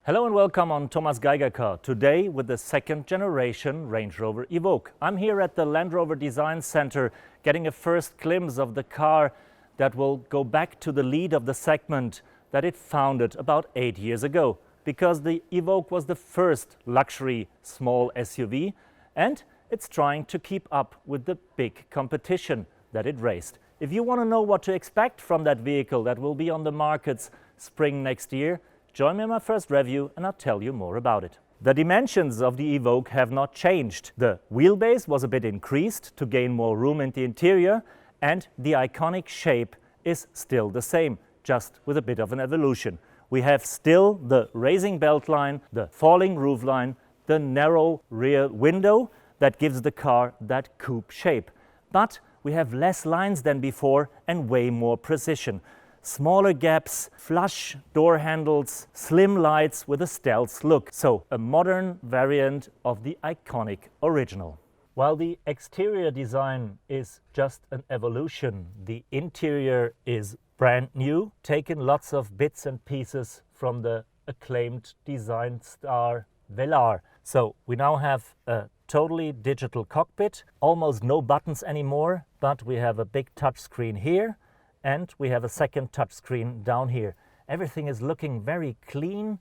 Hello and welcome on Thomas Geiger Car. Today with the second generation Range Rover Evoque. I'm here at the Land Rover Design Center getting a first glimpse of the car that will go back to the lead of the segment that it founded about 8 years ago. Because the Evoque was the first luxury small SUV and it's trying to keep up with the big competition that it raced. If you want to know what to expect from that vehicle that will be on the markets spring next year, join me in my first review and I'll tell you more about it. The dimensions of the Evoque have not changed. The wheelbase was a bit increased to gain more room in the interior, and the iconic shape is still the same, just with a bit of an evolution. We have still the raising belt line, the falling roof line, the narrow rear window that gives the car that coupe shape. But we have less lines than before and way more precision. Smaller gaps, flush door handles, slim lights with a stealth look. So a modern variant of the iconic original. While the exterior design is just an evolution, the interior is brand new, taken lots of bits and pieces from the acclaimed design star Velar. So we now have a totally digital cockpit, almost no buttons anymore, but we have a big touchscreen here. And we have a second touchscreen down here. Everything is looking very clean,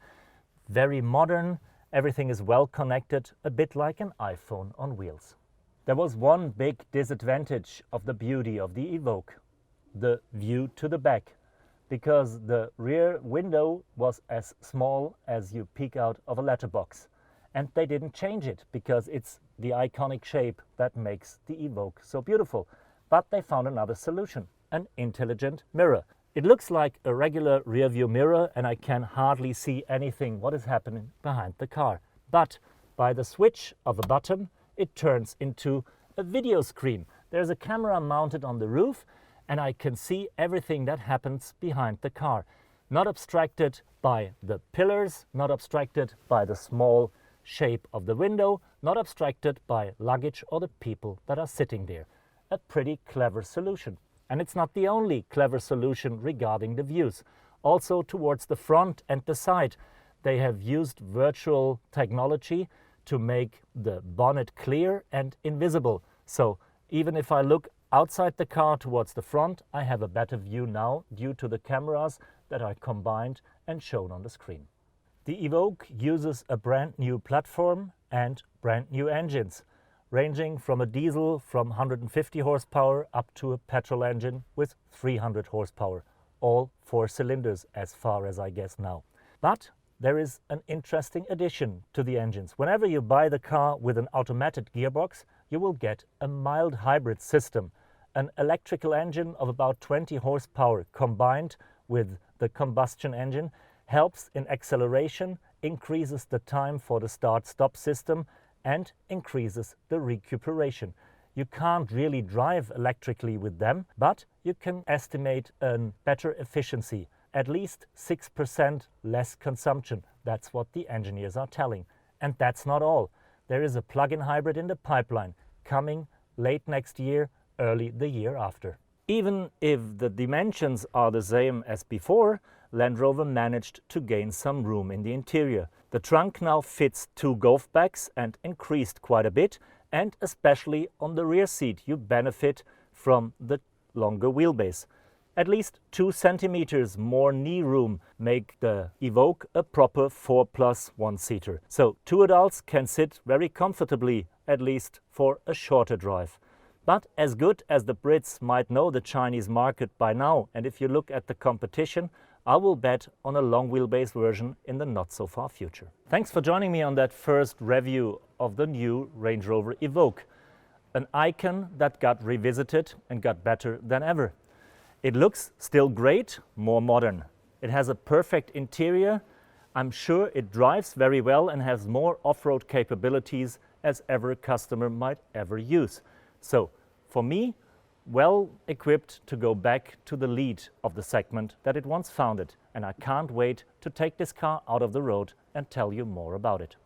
very modern. Everything is well connected, a bit like an iPhone on wheels. There was one big disadvantage of the beauty of the Evoque, the view to the back, because the rear window was as small as you peek out of a letterbox. And they didn't change it because it's the iconic shape that makes the Evoque so beautiful. But they found another solution. An intelligent mirror. It looks like a regular rear view mirror and I can hardly see anything what is happening behind the car. But by the switch of a button, it turns into a video screen. There's a camera mounted on the roof and I can see everything that happens behind the car. Not abstracted by the pillars, not abstracted by the small shape of the window, not abstracted by luggage or the people that are sitting there. A pretty clever solution. And it's not the only clever solution regarding the views. Also towards the front and the side, they have used virtual technology to make the bonnet clear and invisible. So even if I look outside the car towards the front, I have a better view now due to the cameras that are combined and shown on the screen. The Evoque uses a brand new platform and brand new engines, ranging from a diesel from 150 horsepower up to a petrol engine with 300 horsepower, all 4 cylinders as far as I guess now. But there is an interesting addition to the engines. Whenever you buy the car with an automatic gearbox, you will get a mild hybrid system, an electrical engine of about 20 horsepower combined with the combustion engine helps in acceleration, increases the time for the start-stop system, and increases the recuperation. You can't really drive electrically with them, but you can estimate a better efficiency, at least 6% less consumption. That's what the engineers are telling. And that's not all. There is a plug-in hybrid in the pipeline, coming late next year, early the year after. Even if the dimensions are the same as before, Land Rover managed to gain some room in the interior. The trunk now fits 2 golf bags and increased quite a bit, and especially on the rear seat you benefit from the longer wheelbase. At least 2 centimeters more knee room make the Evoque a proper 4+1 seater. So 2 adults can sit very comfortably, at least for a shorter drive. But as good as the Brits might know the Chinese market by now, and if you look at the competition, I will bet on a long wheelbase version in the not so far future. Thanks for joining me on that first review of the new Range Rover Evoque. An icon that got revisited and got better than ever. It looks still great, more modern. It has a perfect interior. I'm sure it drives very well and has more off-road capabilities as ever a customer might ever use. So for me, well equipped to go back to the lead of the segment that it once founded, and I can't wait to take this car out of the road and tell you more about it.